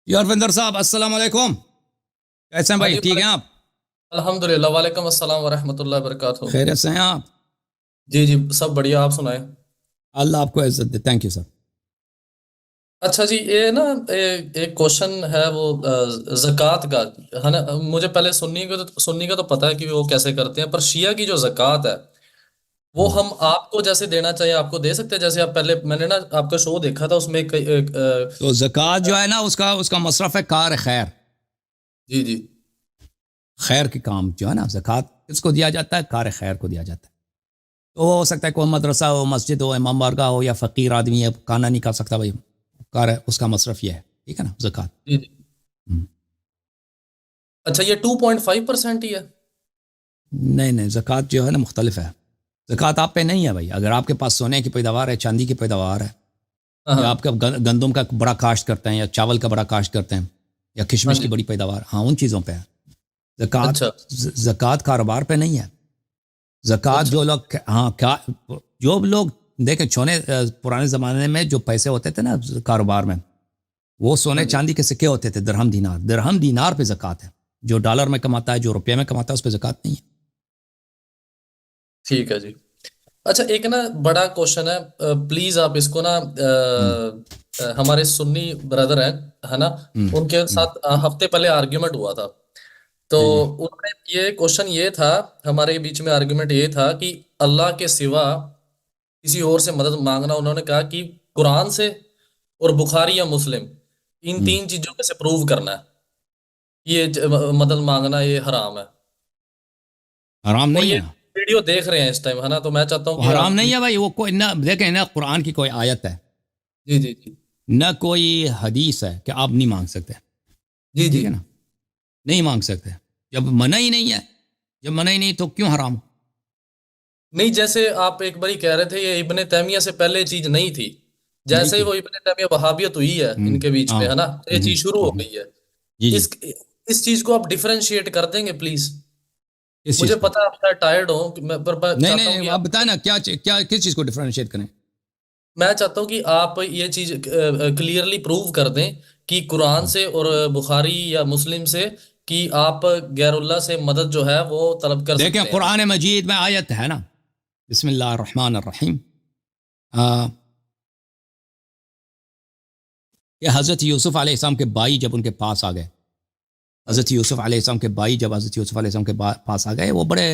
یارفندر صاحب السلام علیکم، کیسے ہیں ہاں بھائی؟ جی، ٹھیک ہیں آپ؟ الحمد للہ، وعلیکم السلام ورحمۃ اللہ وبرکاتہ۔ خیریت سے ہیں آپ؟ جی جی، سب بڑھیا، آپ سنائیں۔ اللہ آپ کو عزت دے، تھینک یو سر۔ اچھا جی، یہ نا ایک کوشچن ہے وہ زکوٰۃ کا ہے نا۔ مجھے پہلے سنی کا تو پتہ ہے کہ وہ کیسے کرتے ہیں، پر شیعہ کی جو زکوٰۃ ہے وہ ہم آپ کو جیسے دینا چاہیے آپ کو دے سکتے ہیں؟ جیسے آپ پہلے میں نے نا آپ کا شو دیکھا تھا، اس میں تو زکوٰۃ جو ہے نا اس کا مصرف ہے کار خیر، جی جی خیر کے کام جو ہے نا، زکوٰۃ کس کو دیا جاتا ہے؟ کار خیر کو دیا جاتا ہے۔ تو وہ ہو سکتا ہے کوئی مدرسہ ہو، مسجد ہو، امام بارگاہ ہو، یا فقیر آدمی ہے، کھانا نہیں کھا سکتا بھائی، کار اس کا مصرف یہ ہے، ٹھیک ہے نا، زکوٰۃ۔ جی جی۔ اچھا، یہ 2.5% ہی ہے؟ نہیں نہیں، زکوٰۃ جو ہے نا مختلف ہے۔ زکوٰۃ آپ پہ نہیں ہے بھائی، اگر آپ کے پاس سونے کی پیداوار ہے، چاندی کی پیداوار ہے، ہاں یا ہاں آپ کا گندم کا بڑا کاشت کرتے ہیں، یا چاول کا بڑا کاشت کرتے ہیں، یا ہاں کشمش کی جی۔ بڑی پیداوار، ہاں ان چیزوں پہ ہے زکوٰۃ۔ اچھا زکوٰۃ کاروبار پہ نہیں ہے۔ زکوٰۃ اچھا جو لوگ ہاں جو لوگ دیکھیں پرانے زمانے میں جو پیسے ہوتے تھے نا کاروبار میں، وہ ہاں سونے جی، چاندی کے سکے ہوتے تھے، درہم دینار پہ زکوٰۃ ہے۔ جو ڈالر میں کماتا ہے، جو روپے میں کماتا ہے، اس پہ زکوٰۃ نہیں ہے۔ ٹھیک ہے جی۔ اچھا، ایک نا بڑا کوشچن ہے، پلیز آپ اس کو نا ہم، ہمارے سنی بردر ہیں ہے نا، ہم، ان کے ہم، ساتھ ہفتے پہلے آرگیومنٹ ہوا تھا، تو جی جی انہوں نے یہ کوشچن یہ تھا، ہمارے بیچ میں آرگیومنٹ یہ تھا کہ اللہ کے سوا کسی اور سے مدد مانگنا، انہوں نے کہا کہ قرآن سے اور بخاری یا مسلم، ان ہم، تین چیزوں میں سے پروو کرنا ہے کہ یہ مدد مانگنا یہ حرام ہے، حرام اور نہیں یہ ہے، ویڈیو دیکھ رہے ہیں اس ٹائم ہے نا، تو میں چاہتا ہوں وہ کہ حرام آپ نہیں ہے بھائی، وہ کوئی نہ دیکھیں نہ قرآن کی کوئی آیت ہے، جی جی جی نہ کوئی حدیث ہے کہ آپ نہیں مانگ سکتے، جی ٹھیک جی۔ ہے نا، نہیں مانگ سکتے۔ جب منع ہی نہیں ہے، جب منع ہی نہیں تو کیوں حرام؟ نہیں، جیسے آپ ایک باری کہہ رہے تھے یہ ابن تیمیہ سے پہلے چیز نہیں تھی، نہیں جیسے ہی تھی، وہ ابن تیمیہ وہابیت ہوئی ہے ان کے بیچ ہاں، میں ہے نا، تو یہ چیز شروع ہو گئی ہے۔ جی جی، اس اس چیز کو آپ ڈیفرینشیٹ کر دیں گے پلیز؟ کس مجھے چیز کو؟ پتا آپ شاید ٹائرڈ ہوں پر نہیں چاہتا نہیں ہوں نہیں، کہ آپ بتائیں نا کیا کس چیز کو ڈفرینشیٹ کریں؟ میں چاہتا ہوں کہ آپ یہ چیز کلیئرلی پروو کر دیں کہ قرآن سے اور بخاری یا مسلم سے کہ آپ غیر اللہ سے مدد جو ہے وہ طلب کر دیکھیں سکتے ہیں۔ قرآن مجید میں آیت ہے نا، بسم اللہ الرحمن الرحیم، کہ حضرت یوسف علیہ السلام کے بھائی جب ان کے پاس آ گئے، ہاں جی حضرت یوسف علیہ السلام کے بھائی جب حضرت یوسف علیہ السلام کے پاس آ گئے، وہ بڑے،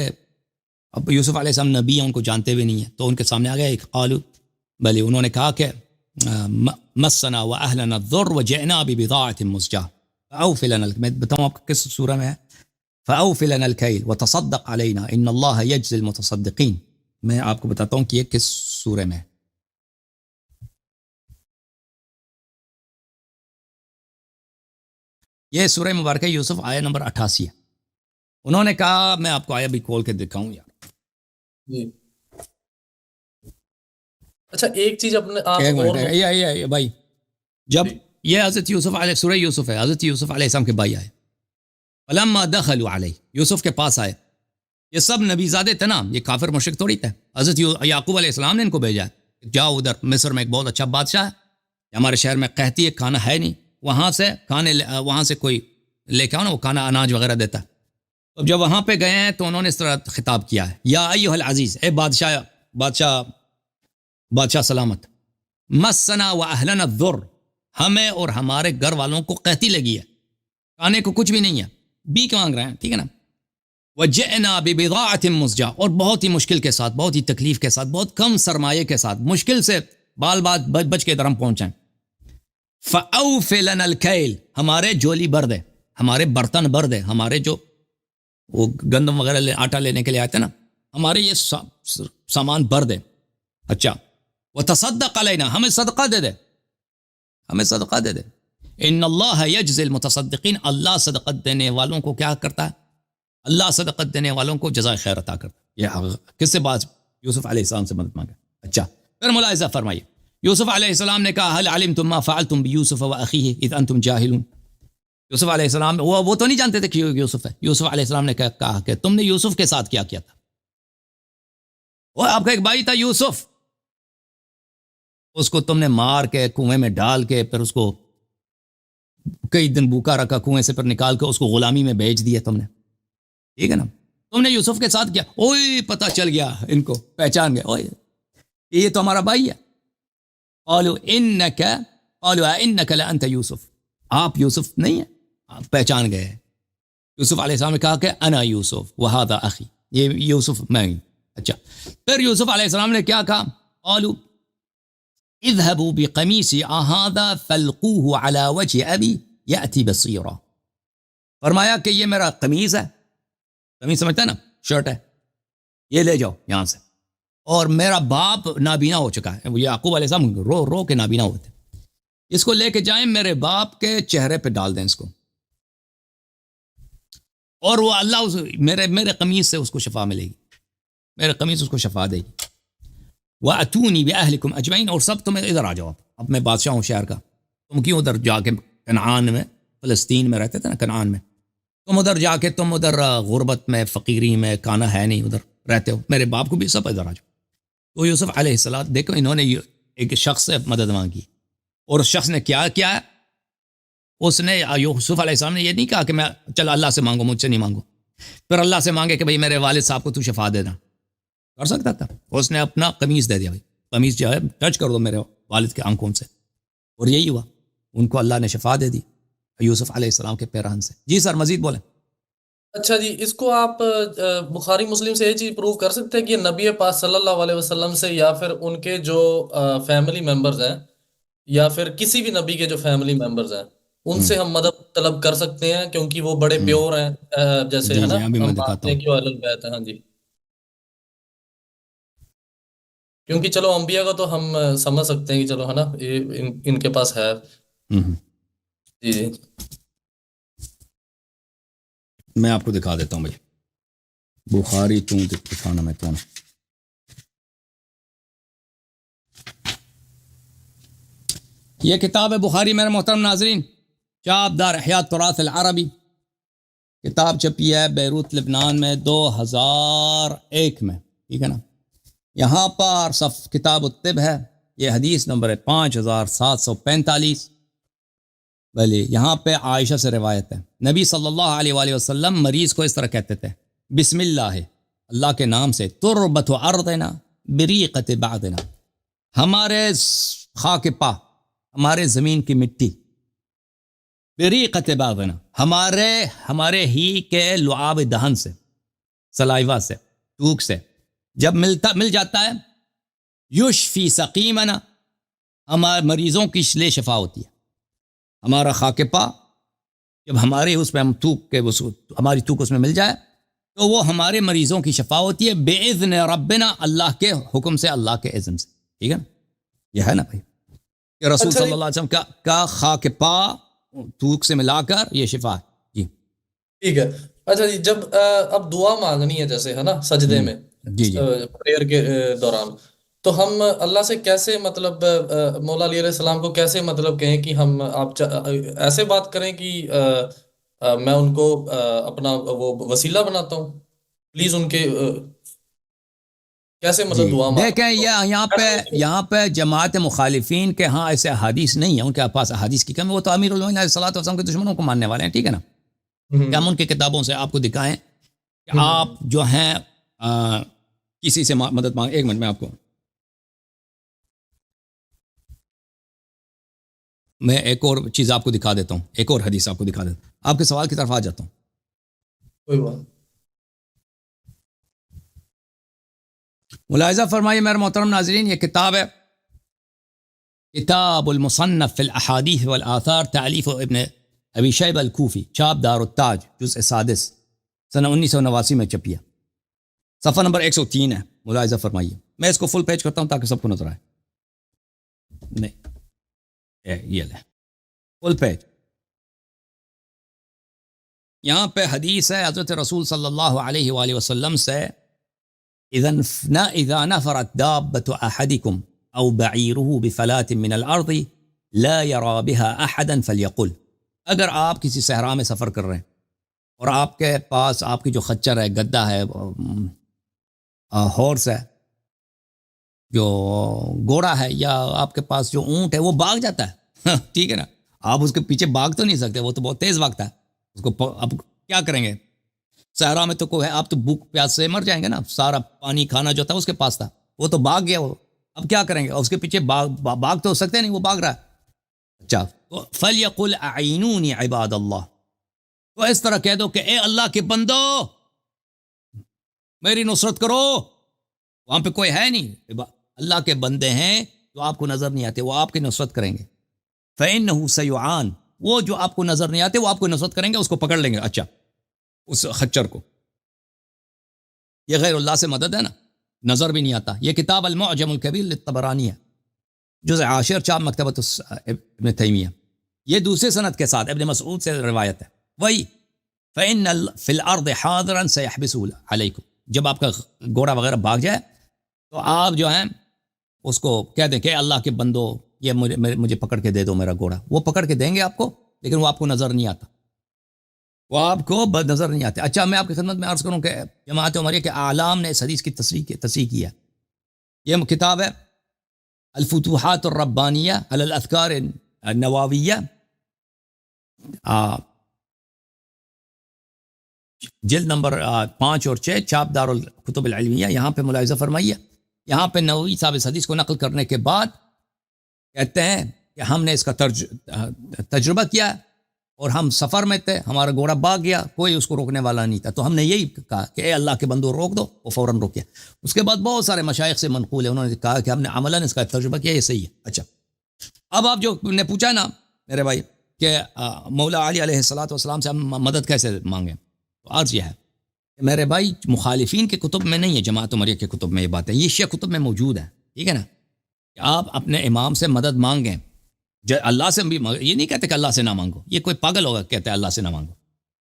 اب یوسف علیہ السلام نبی ہیں، ان کو جانتے بھی نہیں ہیں، تو ان کے سامنے آ گئے، قالو بھلے، انہوں نے کہا کہ مسنا واہلنا الضر وجئنا ببضاعة مزجاة فاوف لنا میں بتاؤں آپ کو کس سورہ میں ہے، فاوف لنا الكيل وتصدق علينا ان الله يجزي المتصدقين، میں آپ کو بتاتا ہوں کہ یہ کس سورہ میں ہے۔ یہ سورہ مبارکہ یوسف آیہ نمبر 88 ہے۔ انہوں نے کہا، میں آپ کو آیہ بھی کھول کے دکھاؤں یار، جی۔ اچھا، ایک چیز اپنے آپ ایک منٹ اور نوٹ یہ بھائی، جب جی یہ حضرت یوسف علیہ، سورہ یوسف ہے، حضرت یوسف علیہ السلام کے بھائی آئے، فلما دخلوا علیہ، یوسف کے پاس آئے، یہ سب نبی زادے تھے نا، یہ کافر مشرک تھوڑی تھے، حضرت یعقوب علیہ السلام نے ان کو بھیجا ہے، جاؤ ادھر مصر میں ایک بہت اچھا بادشاہ ہے، ہمارے شہر میں قحطی ہے، کھانا ہے نہیں، وہاں سے کوئی لے کے آؤ نا، وہ کھانا اناج وغیرہ دیتا ہے۔ اب جب وہاں پہ گئے ہیں تو انہوں نے اس طرح خطاب کیا ہے، یا ایھا العزیز، اے بادشاہ بادشاہ سلامت، مسنا و اہلنا الضر، ہمیں اور ہمارے گھر والوں کو قحطی لگی ہے، کھانے کو کچھ بھی نہیں ہے، بیک مانگ رہے ہیں، ٹھیک ہے نا، وجئنا ببضاعة مزجاة، اور بہت ہی مشکل کے ساتھ، بہت ہی تکلیف کے ساتھ، بہت کم سرمایے کے ساتھ، مشکل سے بال بات بچ کے ادھر ہم پہنچے، فاوف لنا الکیل، ہمارے جولی بھر دے، ہمارے برتن بھر دے، ہمارے جو وہ گندم وغیرہ آٹا لینے کے لیے آتے نا، ہمارے یہ سامان بھر دے، اچھا، وتصدق علینا، ہمیں صدقہ دے دے، ہمیں صدقہ دے دے، ان اللہ یجزی المتصدقین، اللہ صدقت دینے والوں کو کیا کرتا ہے؟ اللہ صدقت دینے والوں کو جزائے خیر عطا کرتا ہے۔ یہ کس سے بات؟ یوسف علیہ السلام سے مدد مانگا۔ اچھا، پھر ملاحظہ فرمائیے، یوسف علیہ السلام نے کہا، هل علمتم ما فعلتم بیوسف واخیہ اذ انتم جاہلون، یوسف علیہ السلام وہ تو نہیں جانتے تھے کہ یوسف ہے، یوسف علیہ السلام نے کہا کہ تم نے یوسف کے ساتھ کیا کیا تھا، وہ آپ کا ایک بھائی تھا یوسف، اس کو تم نے مار کے کنویں میں ڈال کے پھر اس کو کئی دن بھوکا رکھا، کنویں سے پر نکال کے اس کو غلامی میں بیچ دیا تم نے، ٹھیک ہے نا. تم نے یوسف کے ساتھ کیا، اوئے پتہ چل گیا، ان کو پہچان گئے، اوئے یہ تو ہمارا بھائی ہے. قالوا انک لانت یوسف، آپ یوسف نہیں ہیں، آپ پہچان گئے. یوسف علیہ السلام نے کہا کہ انا یوسف وہذا اخی، یہ یوسف میں ہوں. اچھا، پھر یوسف علیہ السلام نے کیا کہا؟ قالوا اذهبوا بقمیصی هذا فالقوه على وجه ابی یأتی بصیرا. فرمایا کہ یہ میرا قمیص ہے، قمیص سمجھتا ہے نا، شرٹ ہے، یہ لے جاؤ یہاں سے، اور میرا باپ نابینا ہو چکا ہے. وہ یعقوب علیہ السلام رو رو کے نابینا ہوتے، اس کو لے کے جائیں میرے باپ کے چہرے پہ ڈال دیں اس کو، اور وہ اللہ میرے قمیص سے اس کو شفا ملے گی، میرے قمیص اس کو شفا دے گی. وَأَتُونِي بِأَهْلِكُمْ أَجْمَعِينَ، اور سب تمہیں ادھر آ جاؤ، اب میں بادشاہ ہوں شہر کا، تم کیوں ادھر جا کے کنعان میں، فلسطین میں رہتے تھے نا، کنعان میں، تم ادھر جا کے تم ادھر غربت میں، فقیری میں، کھانا ہے نہیں، ادھر رہتے ہو، میرے باپ کو بھی سب ادھر آ جاؤ. تو یوسف علیہ السلام، دیکھو انہوں نے ایک شخص سے مدد مانگی، اور اس شخص نے کیا کیا ہے؟ اس نے، یوسف علیہ السلام نے یہ نہیں کہا کہ میں چل اللہ سے مانگو، مجھ سے نہیں مانگو، پھر اللہ سے مانگے کہ بھئی میرے والد صاحب کو تو شفا دینا، کر سکتا تھا. اس نے اپنا قمیص دے دیا، بھائی قمیص جو ہے ٹچ کر دو میرے والد کے آنکھوں سے، اور یہی ہوا، ان کو اللہ نے شفا دے دی یوسف علیہ السلام کے پیرہن سے. جی سر، مزید بولیں. اچھا جی، اس کو آپ بخاری مسلم سے یہ چیز پروو کر سکتے ہیں کہ یہ نبی پاک صلی اللہ علیہ وسلم سے، یا پھر ان کے جو فیملی ممبرز ہیں، یا پھر کسی بھی نبی کے جو فیملی ممبرز ہیں، ان سے ہم مدد طلب کر سکتے ہیں کیونکہ وہ بڑے پیور ہیں، جیسے ہے جی نا جی، ابھی ہم میں دکھاتا مانتے ہوں. ہیں کہ وہ اہل البیت ہیں. ہاں جی، کیونکہ چلو انبیاء کا تو ہم سمجھ سکتے ہیں کہ چلو ہے نا یہ ان کے پاس ہے. ہم، جی جی. میں آپ کو دکھا دیتا ہوں بھائی، بخاری کیوں دکھانا میں کون. یہ کتاب ہے بخاری میرے محترم ناظرین، چاپ دار احیاء تراث العربی، کتاب چھپی ہے بیروت لبنان میں 2001 میں، ٹھیک ہے نا. یہاں پر کتاب الطب ہے، یہ حدیث نمبر ہے 5745. بھلے یہاں پہ عائشہ سے روایت ہے، نبی صلی اللہ علیہ وآلہ وسلم مریض کو اس طرح کہتے تھے، بسم اللہ، اللہ کے نام سے، تربت ارضنا بریقت بعدنا، ہمارے خاک پا، ہمارے زمین کی مٹی، بریقت بعدنا، ہمارے ہی کے لعاب دہن سے، سلائیوا سے، تھوک سے جب مل جاتا ہے، یشفی سقیمنا، ہمارے مریضوں کی لیے شفا ہوتی ہے. ہمارا خاک پا جب ہمارے اس پہ ہم تھوک کے ہماری تھوک اس میں مل جائے تو وہ ہمارے مریضوں کی شفا ہوتی ہے، باذن ربنا، اللہ کے حکم سے، اللہ کے اذن سے. ٹھیک ہے نا، یہ ہے نا بھائی کہ رسول اچھا صلی جی، اللہ علیہ وسلم کا خاک پا تھوک سے ملا کر یہ شفا ہے. جی ٹھیک ہے. اچھا جی، جب اب دعا مانگنی ہے جیسے ہے نا سجدے میں، جی جی پریئر کے دوران، تو ہم اللہ سے کیسے مطلب مولا علی علیہ السلام کو کیسے مطلب کہیں کہ ہم آپ ایسے بات کریں کہ میں ان کو اپنا وہ وسیلہ بناتا ہوں، پلیز ان کے کیسے جی مطلب دعا دیکھیں، مانگ. یہاں پہ جماعت مخالفین کے ہاں ایسے احادیث نہیں ہیں، ان کے پاس احادیث کی کمی، وہ تو امیر المومنین علیہ الصلوۃ والسلام کے دشمنوں کو ماننے والے ہیں. ٹھیک ہے نا، کہ ہم ان کی کتابوں سے آپ کو دکھائیں کہ آپ جو ہیں کسی سے مدد مانگ. ایک منٹ میں آپ کو، میں ایک اور چیز آپ کو دکھا دیتا ہوں، ایک اور حدیث آپ کو دکھا دیتا ہوں، آپ کے سوال کی طرف آ جاتا ہوں. کوئی بات. ملاحظہ فرمائیے میرے محترم ناظرین، یہ کتاب ہے کتاب المصنف فی الاحادیث والآثار، تالیف ابن ابی شیبہ الکوفی، چاپ دار التاج، جزء سادس، سنہ 1989 میں چھپی ہے، صفحہ نمبر 103 ہے. ملاحظہ فرمائیے، میں اس کو فل پیج کرتا ہوں تاکہ سب کو نظر آئے. نہیں، یہ لے فل پیج. یہاں پہ حدیث ہے حضرت رسول صلی اللہ علیہ وآلہ وسلم سے، اذا نفرت دابة احدكم او بعیره بفلاة من الارض لا يرى بها احدا فليقل، اگر آپ کسی صحرا میں سفر کر رہے ہیں اور آپ کے پاس آپ کی جو خچر ہے، گدا ہے، ہارس ہے، جو گھوڑا ہے، یا آپ کے پاس جو اونٹ ہے وہ بھاگ جاتا ہے ٹھیک ہے نا، آپ اس کے پیچھے بھاگ تو نہیں سکتے، وہ تو بہت تیز بھاگتا ہے، اس کو اب کیا کریں گے؟ صحرا میں تو کوئی ہے، آپ تو بھوک پیاس سے مر جائیں گے نا، سارا پانی کھانا جو تھا اس کے پاس تھا، وہ تو بھاگ گیا، وہ اب کیا کریں گے؟ اس کے پیچھے بھاگ تو سکتے نہیں، وہ بھاگ رہا ہے۔ اچھا، تو فَلْيَقُلْ أَعِينُونِ عِبَادَ اللَّهِ، تو اس طرح کہہ دو کہ اے اللہ کے بندو میری نصرت کرو۔ وہاں پہ کوئی ہے نہیں، اللہ کے بندے ہیں جو آپ کو نظر نہیں آتے، وہ آپ کی نصرت کریں گے۔ فَإِنَّهُ سَيُعَانُ، وہ جو آپ کو نظر نہیں آتے وہ آپ کو نصرت کریں گے، اس کو پکڑ لیں گے۔ اچھا، اس خچر کو، یہ غیر اللہ سے مدد ہے نا، نظر بھی نہیں آتا۔ یہ کتاب المعجم الکبیر للطبرانی ہے، جزء عاشر، چاپ مکتبۃ ابن تیمیہ، یہ دوسرے سند کے ساتھ ابن مسعود سے روایت ہے۔ وہی فَإِنَّ فِي الْأَرْضِ حَاضِرًا سَيَحْبِسُهُ عَلَيْكُمْ، جب آپ کا گھوڑا وغیرہ بھاگ جائے تو آپ جو ہیں اس کو کہہ دیں کہ اللہ کے بندو یہ مجھے پکڑ کے دے دو میرا گھوڑا، وہ پکڑ کے دیں گے آپ کو، لیکن وہ آپ کو نظر نہیں آتا، وہ آپ کو نظر نہیں آتے۔ اچھا، میں آپ کی خدمت میں عرض کروں کہ جماعت عمریہ کے اعلام نے اس حدیث کی تصریح کی ہے۔ یہ کتاب ہے الفتوحات الربانیہ علی الاذکار النوویہ، جلد نمبر 5 اور 6، چاپ دار الکتب العلمیہ۔ یہاں پہ ملاحظہ فرمائیے، یہاں پہ نووی صاحب اس حدیث کو نقل کرنے کے بعد کہتے ہیں کہ ہم نے اس کا تجربہ کیا اور ہم سفر میں تھے، ہمارا گھوڑا بھاگ گیا، کوئی اس کو روکنے والا نہیں تھا، تو ہم نے یہی کہا کہ اے اللہ کے بندو روک دو، وہ فوراً روک گیا۔ اس کے بعد بہت سارے مشائخ سے منقول ہے، انہوں نے کہا کہ ہم نے عملاً اس کا تجربہ کیا، یہ صحیح ہے۔ اچھا، اب آپ جو نے پوچھا نا میرے بھائی کہ مولا علی علیہ الصلوۃ والسلام سے ہم مدد کیسے مانگیں، تو عرض یہ ہے کہ میرے بھائی مخالفین کے کتب میں نہیں ہے، جماعت عمریہ کے کتب میں یہ بات ہے، یہ شیعہ کتب میں موجود ہے، ٹھیک ہے نا، کہ آپ اپنے امام سے مدد مانگیں، اللہ سے بھی یہ نہیں کہتے کہ اللہ سے نہ مانگو، یہ کوئی پاگل ہوگا کہتے ہیں اللہ سے نہ مانگو،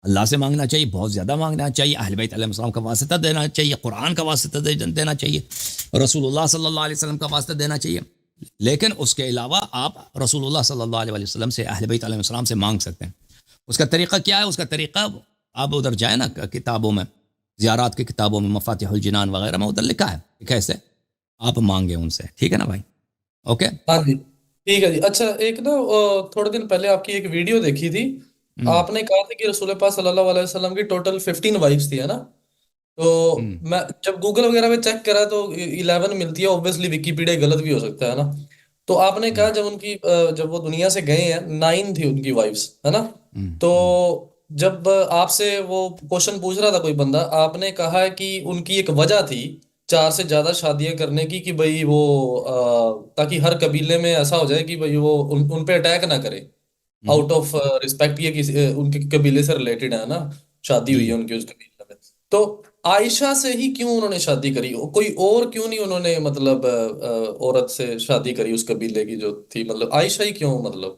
اللہ سے مانگنا چاہیے، بہت زیادہ مانگنا چاہیے، اہل بیت علیہ السلام کا واسطہ دینا چاہیے، قرآن کا واسطہ دینا چاہیے، رسول اللہ صلی اللہ علیہ وسلم کا واسطہ دینا چاہیے، لیکن اس کے علاوہ آپ رسول اللہ صلی اللہ علیہ وسلم سے، اہل بیت علیہ السلام سے مانگ سکتے ہیں۔ اس کا طریقہ کیا ہے؟ اس کا طریقہ آپ ادھر جائیں نا کتابوں میں، زیارات کی کتابوں میں، مفاتیح الجنان وغیرہ میں ادھر لکھا ہے کہ کیسے آپ مانگیں ان سے، ٹھیک ہے نا بھائی؟ اوکے۔ ہاں جی، ٹھیک ہے جی۔ اچھا، ایک نا تھوڑے دن پہلے آپ کی ایک ویڈیو دیکھی تھی، ہم، آپ نے کہا تھا کہ رسول پاک صلی اللہ علیہ وسلم کی ٹوٹل 15 وائفس تھی، ہے نا؟ تو ہم، میں جب گوگل وغیرہ پہ چیک کرا تو 11 ملتی ہے، اوبویسلی ویکیپیڈیا غلط بھی ہو سکتا ہے نا؟ تو آپ نے کہا جب ان کی جب وہ دنیا سے گئے ہیں 9 تھی ان کی وائفس، ہے نا؟ تو ہم، جب آپ سے وہ کوشچن پوچھ رہا تھا کوئی بندہ، آپ نے کہا ہے کہ ان کی ایک وجہ تھی 4 سے زیادہ شادیاں کرنے کی، کہ بھئی وہ تاکہ ہر قبیلے میں ایسا ہو جائے کہ بھئی وہ ان پہ اٹیک نہ کرے، ہم، آؤٹ آف رسپیکٹ، یہ ان کے قبیلے سے ریلیٹڈ ہے نا، شادی جی، ہوئی ہے ان کی اس قبیلے میں۔ تو عائشہ سے ہی کیوں انہوں نے شادی کری؟ کوئی اور کیوں نہیں انہوں نے مطلب عورت سے شادی کری اس قبیلے کی جو تھی؟ مطلب عائشہ ہی کیوں؟ مطلب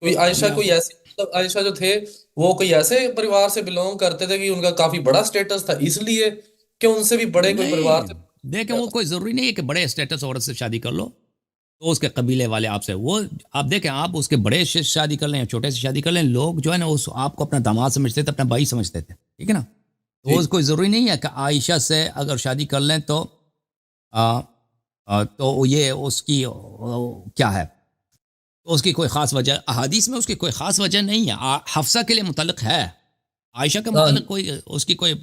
کوئی عائشہ، میں کوئی ایسی، مطلب عائشہ جو تھے وہ کوئی ایسے پریوار سے بلونگ کرتے تھے کہ ان کا کافی بڑا سٹیٹس تھا، اس لیے کہ ان سے بھی بڑے کوئی پریوار نہیں سے دیکھیں، کیا وہ تھا؟ کوئی ضروری نہیں ہے کہ بڑے اسٹیٹس عورت سے شادی کر لو تو اس کے قبیلے والے آپ سے، وہ آپ دیکھیں، آپ اس کے بڑے سے شادی کر لیں یا چھوٹے سے شادی کر لیں، لوگ جو ہے نا اس آپ کو اپنا داماد سمجھتے تھے، اپنا بھائی سمجھتے تھے، ٹھیک ہے نا؟ تو جی کوئی ضروری نہیں ہے کہ عائشہ سے اگر شادی کر لیں تو تو یہ اس کی کیا ہے، تو اس کی کوئی خاص وجہ احادیث میں اس کی کوئی خاص وجہ نہیں ہے، حفصہ کے لیے متعلق ہے، عائشہ کے ہاں متعلق کوئی اس کی کوئی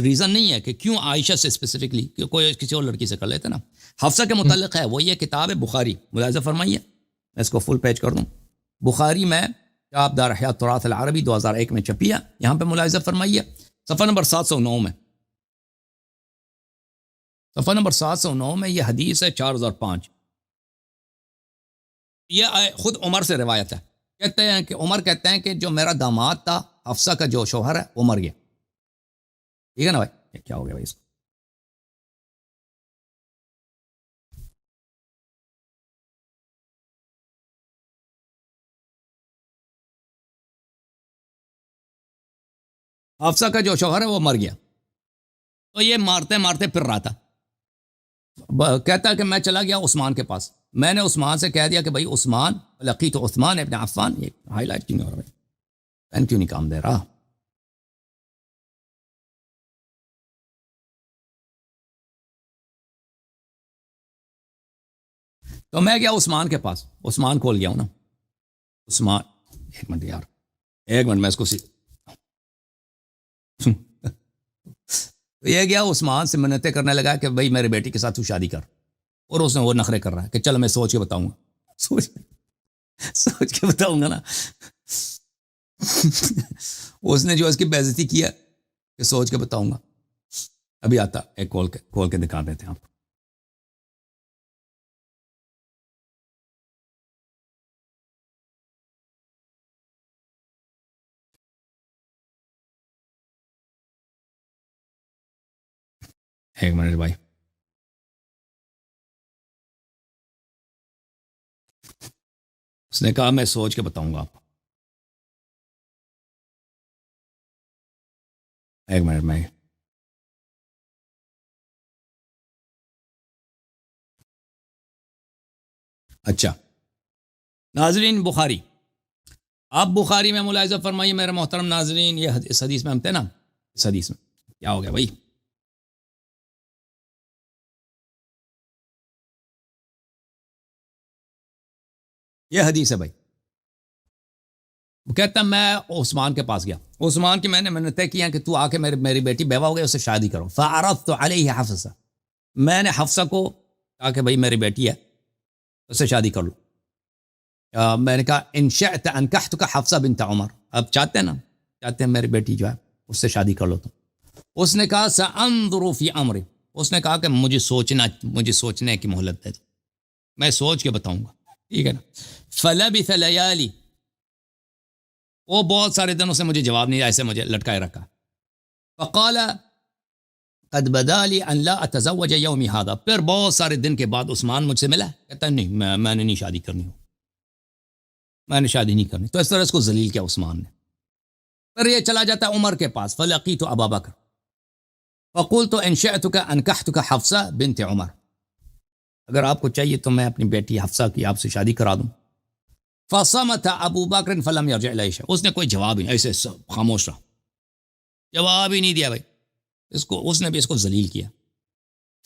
ریزن نہیں ہے کہ کیوں عائشہ سے اسپیسیفکلی، کہ کوئی کسی اور لڑکی سے کر لیتے نا، حفصہ کے متعلق ہے۔ وہ یہ کتاب ہے بخاری، ملاحظہ فرمائیے، میں اس کو فل پیج کر دوں، بخاری میں چاپ دار احیاء التراث العربی 2001 میں چھپی ہے، یہاں پہ ملاحظہ فرمائیے صفحہ نمبر 709 میں، صفحہ نمبر 709 میں یہ حدیث ہے 4005، یہ خود عمر سے روایت ہے، کہتے ہیں کہ عمر کہتے ہیں کہ جو میرا داماد تھا حفصہ کا جو شوہر ہے وہ مر گیا، ٹھیک ہے نا بھائی؟ یہ کیا ہو گیا بھائی اس کو؟ حفصہ کا جو شوہر ہے وہ مر گیا، تو یہ مارتے مارتے پھر رہا تھا، کہتا ہے کہ میں چلا گیا عثمان کے پاس، میں نے عثمان سے کہہ دیا کہ بھائی عثمان، لقیت عثمان ابن عفان، یہ ہائی لائٹ کیوں نہیں ہو رہا بھائی؟ پین کیوں نہیں کام دے رہا؟ تو میں گیا عثمان کے پاس، عثمان کھول گیا ہوں نا، عثمان، ایک منٹ یار، ایک منٹ میں اس کو تو یہ گیا عثمان سے منتیں کرنے لگا کہ بھائی میرے بیٹی کے ساتھ تو شادی کر، اور اس نے وہ نخرے کر رہا ہے کہ چل میں سوچ کے بتاؤں گا، سوچ کے بتاؤں گا نا اس نے جو اس کی بے عزتی کیا کہ سوچ کے بتاؤں گا. ابھی آتا ایک کھول کے دکھا دیتے ہیں آپ کو. ایک منٹ بھائی، اس نے کہا میں سوچ کے بتاؤں گا آپ کو. ایک منٹ میں، اچھا ناظرین بخاری، آپ بخاری میں ملاحظہ فرمائیے میرے محترم ناظرین، یہ اس حدیث میں ہم تھے نا، اس حدیث میں کیا ہو گیا بھائی؟ یہ حدیث ہے بھائی. وہ کہتا ہے میں عثمان کے پاس گیا، عثمان کی میں نے منتیں کی ہیں کہ تو آ کے میری بیٹی بیوہ ہو گئی، اس سے شادی کرو. فعرضت علیہ حفصہ، میں نے حفصہ کو کہا کہ بھائی میری بیٹی ہے اس سے شادی کر لو. میں نے کہا ان شئت انکحتک حفصہ بنت عمر، اب چاہتے ہیں نا، چاہتے ہیں میری بیٹی جو ہے اس سے شادی کر لو تم. اس نے کہا سانظر فی امر، اس نے کہا کہ مجھے سوچنے کی مہلت دے دو، میں سوچ کے بتاؤں گا، ٹھیک ہے نا. فلبث لیالی، وہ بہت سارے دنوں سے مجھے جواب نہیں، ایسے مجھے لٹکائے رکھا. فقال قد بدا لی ان لا اتزوج یومی هذا، پھر بہت سارے دن کے بعد عثمان مجھ سے ملا، کہتا ہے نہیں میں نے نہیں شادی کرنی، میں نے شادی نہیں کرنی. تو اس طرح اس کو ذلیل کیا عثمان نے. پھر یہ چلا جاتا ہے عمر کے پاس، فلقیت ابا بکر فقلت ان شئتک انکحتک حفصہ بنت عمر، اگر آپ کو چاہیے تو میں اپنی بیٹی حفصہ کی آپ سے شادی کرا دوں. فصمت ابو بکر فلم یرجع الی شیء، اس نے کوئی جواب ہی نہیں، ایسے خاموش رہا، جواب ہی نہیں دیا بھائی. اس نے بھی اس کو ذلیل کیا.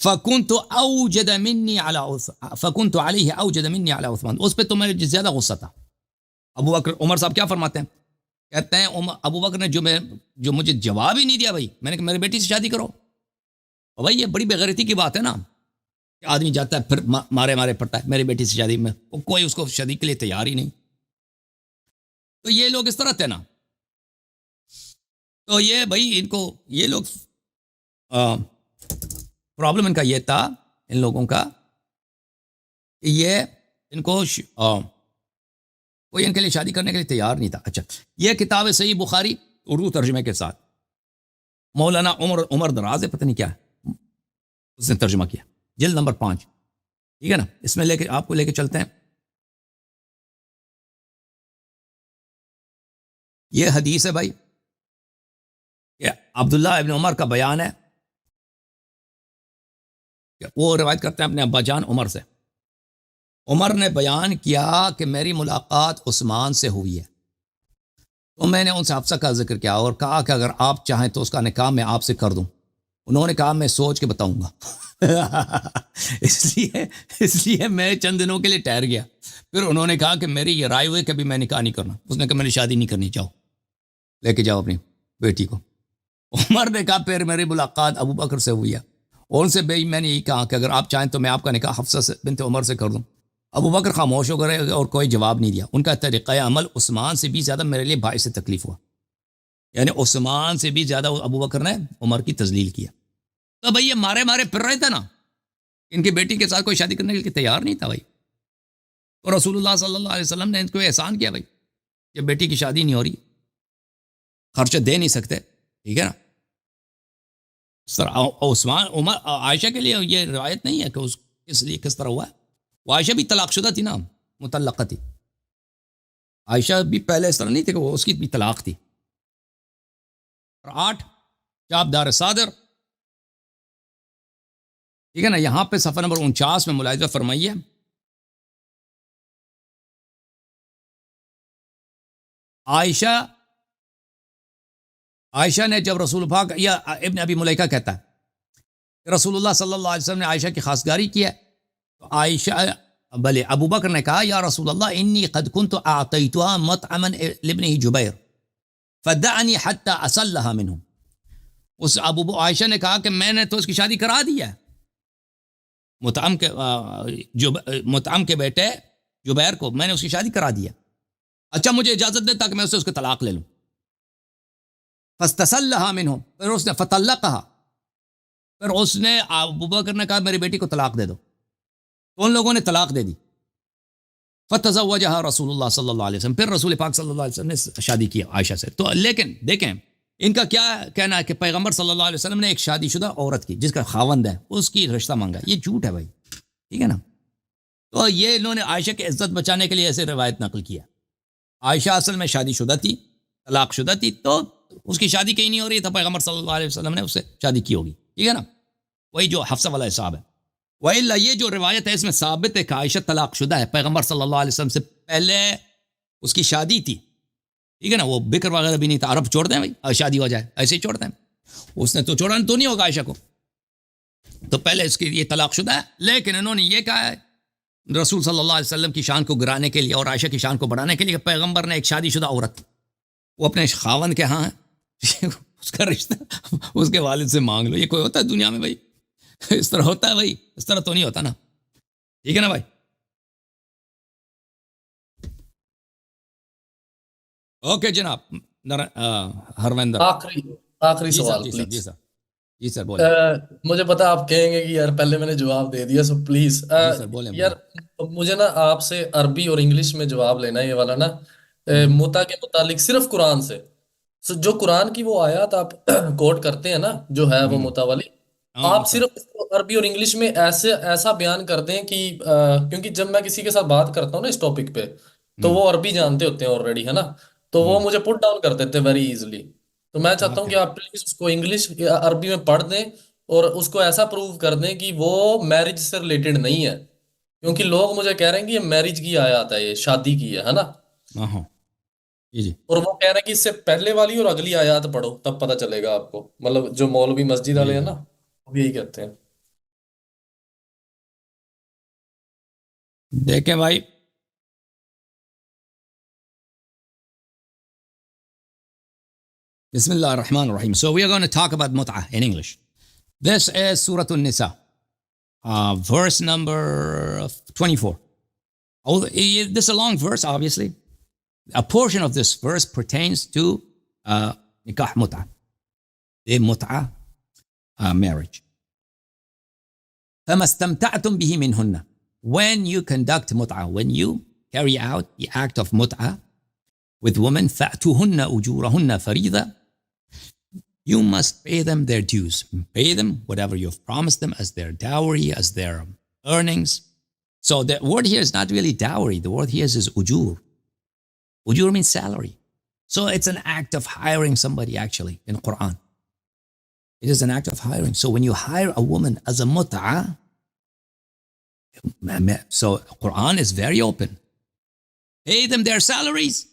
فكنت اوجد مني على فكنت عليه اوجد مني على عثمان، اس پہ تو میرے زیادہ غصہ تھا. ابو بکر، عمر صاحب کیا فرماتے ہیں، کہتے ہیں ابو بکر نے جو مجھے جواب ہی نہیں دیا بھائی. میں نے کہا میری بیٹی سے شادی کرو. اور بھائی یہ بڑی بےغیرتی کی بات ہے نا کہ آدمی جاتا ہے پھر مارے پڑتا ہے میری بیٹی سے شادی میں، کوئی اس کو شادی کے لیے تیار ہی نہیں. تو یہ لوگ اس طرح تھے نا، تو یہ بھائی ان کو یہ لوگ پرابلم ان کا یہ تھا، ان لوگوں کا کہ یہ ان کو کوئی ان کے لیے شادی کرنے کے لیے تیار نہیں تھا. اچھا یہ کتاب صحیح بخاری اردو ترجمے کے ساتھ، مولانا عمر دراز ہے، پتہ نہیں کیا ہے، اس نے ترجمہ کیا، جلد نمبر 5، ٹھیک ہے نا. اس میں لے کے آپ کو لے کے چلتے ہیں. یہ حدیث ہے بھائی، یہ عبداللہ ابن عمر کا بیان ہے کہ وہ روایت کرتے ہیں اپنے ابا جان عمر سے. عمر نے بیان کیا کہ میری ملاقات عثمان سے ہوئی ہے، تو میں نے ان سے حفصہ کا ذکر کیا اور کہا کہ اگر آپ چاہیں تو اس کا نکاح میں آپ سے کر دوں. انہوں نے کہا میں سوچ کے بتاؤں گا اس لیے میں چند دنوں کے لیے ٹھہر گیا. پھر انہوں نے کہا کہ میری یہ رائے ہوئی کہ ابھی میں نکاح نہیں کرنا. اس نے کہا میں نے شادی نہیں کرنی، جاؤ لے کے جاؤ اپنی بیٹی کو. عمر نے کہا پھر میری ملاقات ابو بکر سے ہوئی ہے، اور ان سے بھائی میں نے یہی کہا کہ اگر آپ چاہیں تو میں آپ کا نکاح حفصہ سے بنت عمر سے کر دوں. ابو بکر خاموش ہو گئے اور کوئی جواب نہیں دیا. ان کا طریقہ عمل عثمان سے بھی زیادہ میرے لیے باعث تکلیف ہوا، یعنی عثمان سے بھی زیادہ ابو بکر نے عمر کی تذلیل کیا. تو بھائی یہ مارے پھر رہے تھے نا، ان کی بیٹی کے ساتھ کوئی شادی کرنے کے لیے تیار نہیں تھا بھائی. تو رسول اللہ صلی اللہ علیہ وسلم نے ان کو احسان کیا بھائی کہ بیٹی کی شادی نہیں ہو رہی، خرچہ دے نہیں سکتے، ٹھیک ہے نا. سر عثمان عمر عائشہ کے لیے یہ روایت نہیں ہے کہ اس لیے کس طرح ہوا ہے. وہ عائشہ بھی طلاق شدہ تھی نا، مطلقہ تھی. عائشہ بھی پہلے اس طرح نہیں تھی کہ وہ اس کی بھی طلاق تھی. اور 8 چاپدار صادر، ٹھیک ہے نا. یہاں پہ صفحہ نمبر 49 میں ملاحظہ فرمائیے، عائشہ نے جب رسول پاک، یا ابن ابی ملیکہ کہتا ہے کہ رسول اللہ صلی اللہ علیہ وسلم نے عائشہ کی خواستگاری کی ہے، تو عائشہ بلے ابو بکر نے کہا یا رسول اللہ انی قد كنت اعطیتها مطعما لابنه جبیر فدعنی حتی اصلها منه. اس عائشہ نے کہا کہ میں نے تو اس کی شادی کرا دی ہے مطعم کے بیٹے جبیر کو، میں نے اس کی شادی کرا دی ہے، اچھا مجھے اجازت دے تاکہ میں اس کے طلاق لے لوں. فاستسلها منه، پھر اس نے فطلقها، پھر اس نے ابو بکر نے کہا میری بیٹی کو طلاق دے دو، تو ان لوگوں نے طلاق دے دی. فتزوجها رسول اللہ صلی اللہ علیہ وسلم، پھر رسول پاک صلی اللہ علیہ وسلم نے شادی کی عائشہ سے. تو لیکن دیکھیں ان کا کیا کہنا ہے کہ پیغمبر صلی اللہ علیہ وسلم نے ایک شادی شدہ عورت کی جس کا خاوند ہے اس کی رشتہ مانگا، یہ جھوٹ ہے بھائی، ٹھیک ہے نا. تو یہ انہوں نے عائشہ کی عزت بچانے کے لیے ایسے روایت نقل کیا. عائشہ اصل میں شادی شدہ تھی، طلاق شدہ تھی، تو اس کی شادی کہیں نہیں ہو رہی تھا، پیغمبر صلی اللہ علیہ وسلم نے اس سے شادی کی ہوگی، ٹھیک ہے نا. وہی جو حفصہ والا حساب ہے. وَإِلَّا یہ جو روایت ہے اس میں ثابت ہے کہ عائشہ طلاق شدہ ہے، پیغمبر صلی اللہ علیہ وسلم سے پہلے اس کی شادی تھی، ٹھیک ہے نا. وہ بکر وغیرہ بھی نہیں تھا، عرب چھوڑ دیں بھائی، شادی ہو جائے ایسے ہی چھوڑ دیں. اس نے تو چھوڑا تو نہیں ہوگا عائشہ کو، تو پہلے اس کی یہ طلاق شدہ ہے. لیکن انہوں نے یہ کہا ہے رسول صلی اللہ علیہ وسلم کی شان کو گرانے کے لیے اور عائشہ کی شان کو بڑھانے کے لیے کہ پیغمبر نے ایک شادی شدہ عورت وہ اپنے خاوند کے ہاں ہے اس کا رشتہ اس کے والد سے مانگ لو. یہ کوئی ہوتا ہے دنیا میں بھائی؟ اس طرح ہوتا ہے بھائی؟ اس طرح تو نہیں ہوتا نا، ٹھیک ہے نا بھائی. اوکے جناب ہرویندر، آخری جی سر سوال جی سر جی پلیز. سر جی سر بولیں. مجھے پتا آپ کہیں گے کہ یار پہلے میں نے جواب دے دیا، سو پلیز جی سر بولیں یار مجھے نا آپ سے عربی اور انگلش میں جواب لینا ہے یہ والا نا، متا کے متعلق صرف قرآن سے. جو قرآن کی وہ آیات آپ کوٹ کرتے ہیں نا جو ہے وہ متا والی، آپ صرف اس کو عربی اور انگلش میں ایسا بیان کر دیں کہ کیونکہ جب میں کسی کے ساتھ بات کرتا ہوں نا اس ٹاپک پہ تو وہ عربی جانتے ہوتے ہیں آلریڈی، ہے نا، تو وہ مجھے پٹ ڈاؤن کر دیتے ہیں ویری ایزلی. تو میں چاہتا ہوں کہ آپ پلیز اس کو انگلش یا عربی میں پڑھ دیں اور اس کو ایسا پروو کر دیں کہ وہ میرج سے ریلیٹڈ نہیں ہے، کیونکہ لوگ مجھے کہہ رہے ہیں کہ یہ میرج کی آیات ہے، یہ شادی کی ہے نا، ہاں جی اور وہ کہہ رہے ہیں کہ اس سے پہلے والی اور اگلی آیات پڑھو تب پتہ چلے گا آپ کو. مطلب جو مولوی مسجد والے ہیں نا وہ بھی یہی کہتے ہیں. دیکھیں بھائی بسم اللہ الرحمن الرحیم. So we are going to talk about mut'ah in English. This is Surah An-Nisa, verse number 24. This is a long verse, obviously. A portion of this verse pertains to nikah mut'ah, the mut'ah marriage. فَمَا اسْتَمْتَعْتُمْ بِهِ مِنْهُنَّ. When you conduct mut'ah, when you carry out the act of mut'ah with women, فَأْتُوهُنَّ أُجُورَهُنَّ فَرِيضَةً. You must pay them their dues. Pay them whatever you've promised them as their dowry, as their earnings. So the word here is not really dowry. The word here is ujur. Ujur means salary. So it's an act of hiring somebody actually in Quran. It is an act of hiring. So when you hire a woman as a mut'ah, so Quran is very open. Pay them their salaries.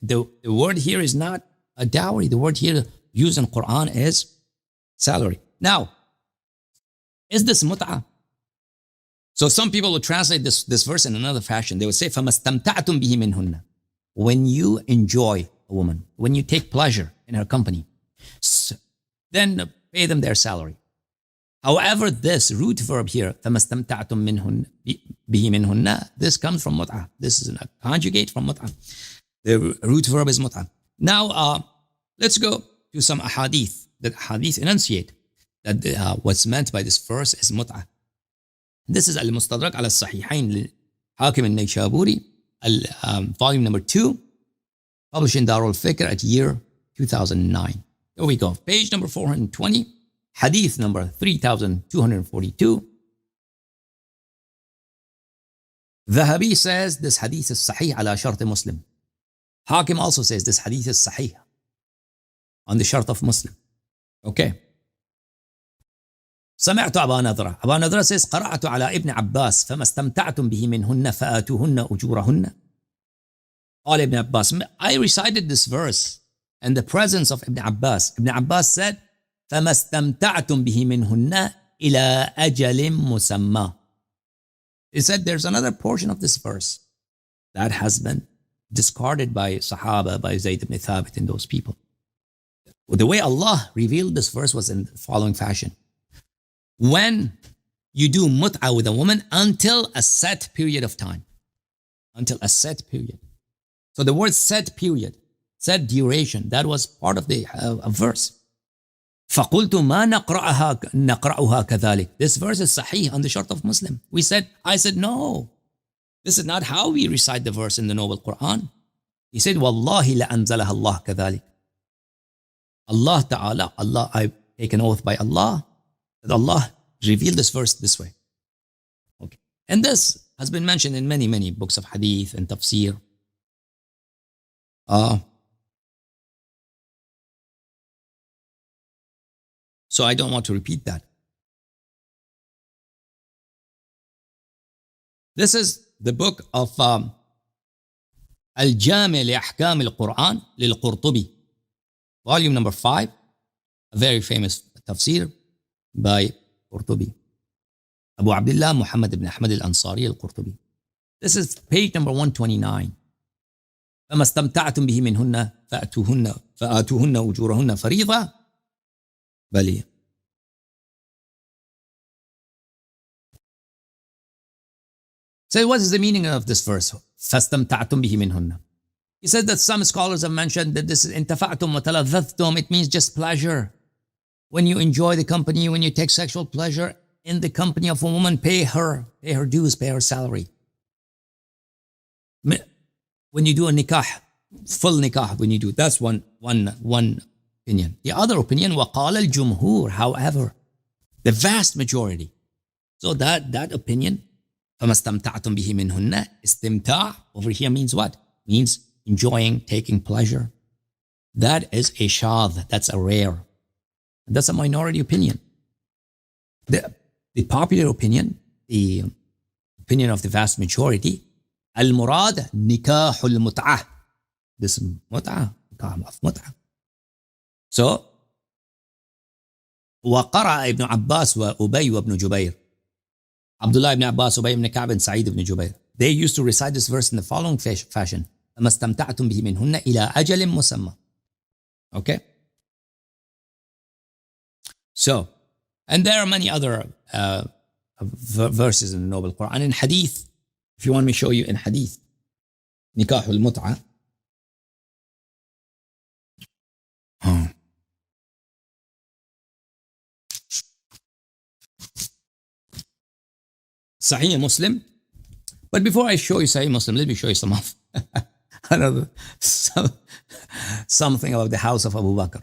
The word here is not a dowry. The word here used in Quran is salary. Now, is this mut'ah? So some people will translate this verse in another fashion. They would say, فَمَا اسْتَمْتَعْتُمْ بِهِ مِنْهُنَّ. When you enjoy a woman, when you take pleasure in her company, then pay them their salary. However, this root verb here, فَمَا اسْتَمْتَعْتُمْ بِهِ مِنْهُنَّ, this comes from mut'ah. This is a conjugate from mut'ah. The root verb is mut'ah. Now, let's go to some ahadith. The hadith enunciate that what's meant by this verse is mut'ah. This is al-Mustadrak ala al-Sahihain Hakim al-Nayshaburi, volume number 2, published in Darul Fikr at year 2009. Here we go. Page number 420, hadith number 3242. Dhahabi says this hadith is sahih ala shart Muslim. Hakim also says this hadith is sahih on the shart of Muslim. Okay. سمعت أبا نضرة. أبا نضرة says قرأت على ابن عباس فما استمتعتم به منهن فآتوهن أجورهن. قال ابن Abbas, I recited this verse in the presence of Ibn Abbas. Ibn Abbas said فما استمتعتم به منهن إلى أجل مسمى. He said there's another portion of this verse that has been discarded by Sahaba, by Zayd ibn Thabit and those people. The way Allah revealed this verse was in the following fashion. When you do mut'ah with a woman until a set period of time. Until a set period. So the word set period, set duration, that was part of the verse. فَقُلْتُ مَا نَقْرَأُهَا كَذَلِكَ. This verse is sahih on the short of Muslim. I said, no. This is not how we recite the verse in the Noble Quran. He said, وَاللَّهِ لَأَنزَلَهَا اللَّهُ كَذَلِكَ. Allah Ta'ala, I take an oath by Allah, that Allah revealed this verse this way. Okay. And this has been mentioned in many, many books of hadith and tafsir. So I don't want to repeat that. This is the book of Al-Jami' li-Ahkam al-Quran lil-Qurtubi, volume number 5, a very famous tafsir by Qurtubi. Abu Abdullah Muhammad ibn Ahmad al-Ansari al-Qurtubi. This is page number 129. فَمَا اسْتَمْتَعْتُمْ بِهِ مِنْهُنَّ فَآتُوهُنَّ أُجُورَهُنَّ فَرِيضَةً بَلِيَ. So what is the meaning of this verse? فَاسْتَمْتَعْتُمْ بِهِ مِنْهُنَّ. He said that some scholars have mentioned that this is انتفعتم وتلذذتم. It means just pleasure. When you enjoy the company, when you take sexual pleasure in the company of a woman, pay her dues, pay her salary. When you do a nikah, full nikah, when you do, that's one opinion. The other opinion, وَقَالَ الْجُمْهُورِ, however, the vast majority. So that opinion, فَمَا اسْتَمْتَعْتُمْ بِهِ مِنْهُنَّ, istimta' over here means what? Means enjoying, taking pleasure. That is a shadh, that's a rare. That's a minority opinion. The popular opinion, the opinion of the vast majority, al-murad nikahul mut'ah. This mut'ah, nikah of mut'ah. So, وقرأ ابن عباس وأبي وابن جبير. Abdullah ibn Abbas, Ubay ibn Ka'b, and Sa'id ibn Jubayr. They used to recite this verse in the following fashion. فَمَا اسْتَمْتَعْتُمْ بِهِ مِنْهُنَّ إِلَىٰ أَجَلٍ مُسَمَّى. Okay? So, and there are many other verses in the Noble Quran. In Hadith, if you want me to show you in Hadith, Nikahul Mut'ah. Sahih Muslim. But before I show you Sahih Muslim, let me show you something about the house of Abu Bakr.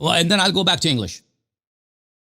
And then I'll go back to English.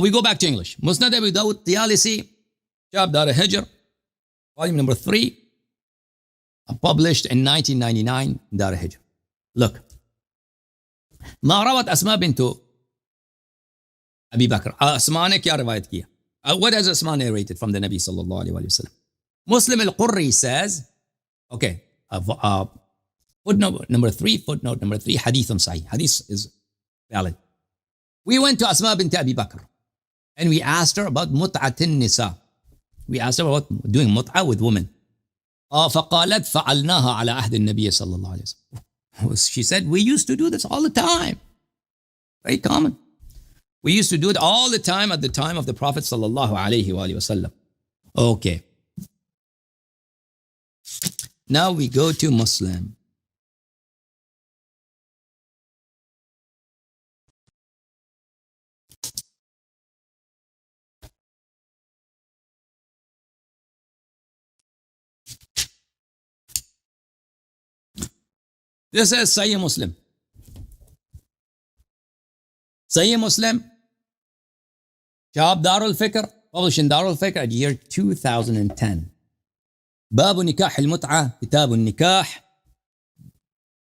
we go back to English. Musnad Abu Dawud Tayalisi, Kitab Dar al-Hijr, volume number 3, published in 1999, Dar al-Hijr. Look, ما روت أسماء بنت ابی بکر. اسما نے کیا روایت کیا؟ What has Asma narrated from the Nabi sallallahu alayhi wa sallam? Muslim al-Qurri says, okay, footnote number 3, hadithun sahih. Hadith is valid. We went to Asma bint Abi Bakr and we asked her about mut'atin nisa. We asked her about doing mut'a with women. فقالت فعلناها على عهد النبي صلى الله عليه وسلم. She said, we used to do this all the time. Very common. We used to do it all the time at the time of the Prophet sallallahu alayhi wa sallam. Okay. Now we go to Muslim. This is Sahih Muslim. Sahih Muslim, Shahab Darul Fikr, published in Darul Fikr at year 2010. Bab Nikah al-Mut'ah, Kitab al-Nikah.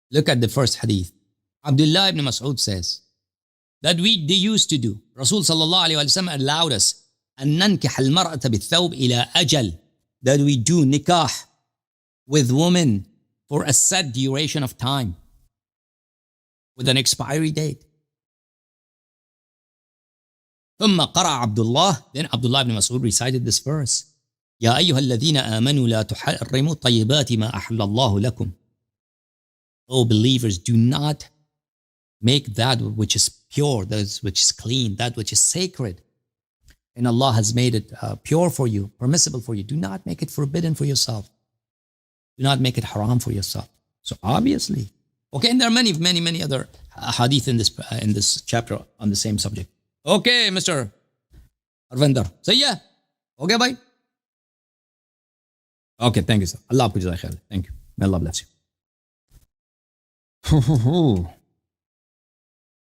Look at the first hadith. Abdullah ibn Mas'ud says that they used to do. Rasul sallallahu alayhi wa sallam allowed us أن ننكح المرأة بالثوب إلى أجل, that we do nikah with women for a set duration of time with an expiry date. ثم قرأ عبد الله, then Abdullah ibn Mas'ud recited this verse. يا أيها الذين آمنوا لا تحرموا طيبات ما أحل الله لكم. O believers, do not make that which is pure, that which is clean, that which is sacred, and Allah has made it pure for you, permissible for you. Do not make it forbidden for yourself. Do not make it haram for yourself. So obviously, okay, and there are many other hadith in this chapter on the same subject. Okay, Mr. Arvinder. صحیح ہے؟ ہو گیا بھائی؟ Okay, thank you, sir. اللہ آپ کو جزائے خیر. Thank you. May Allah bless you.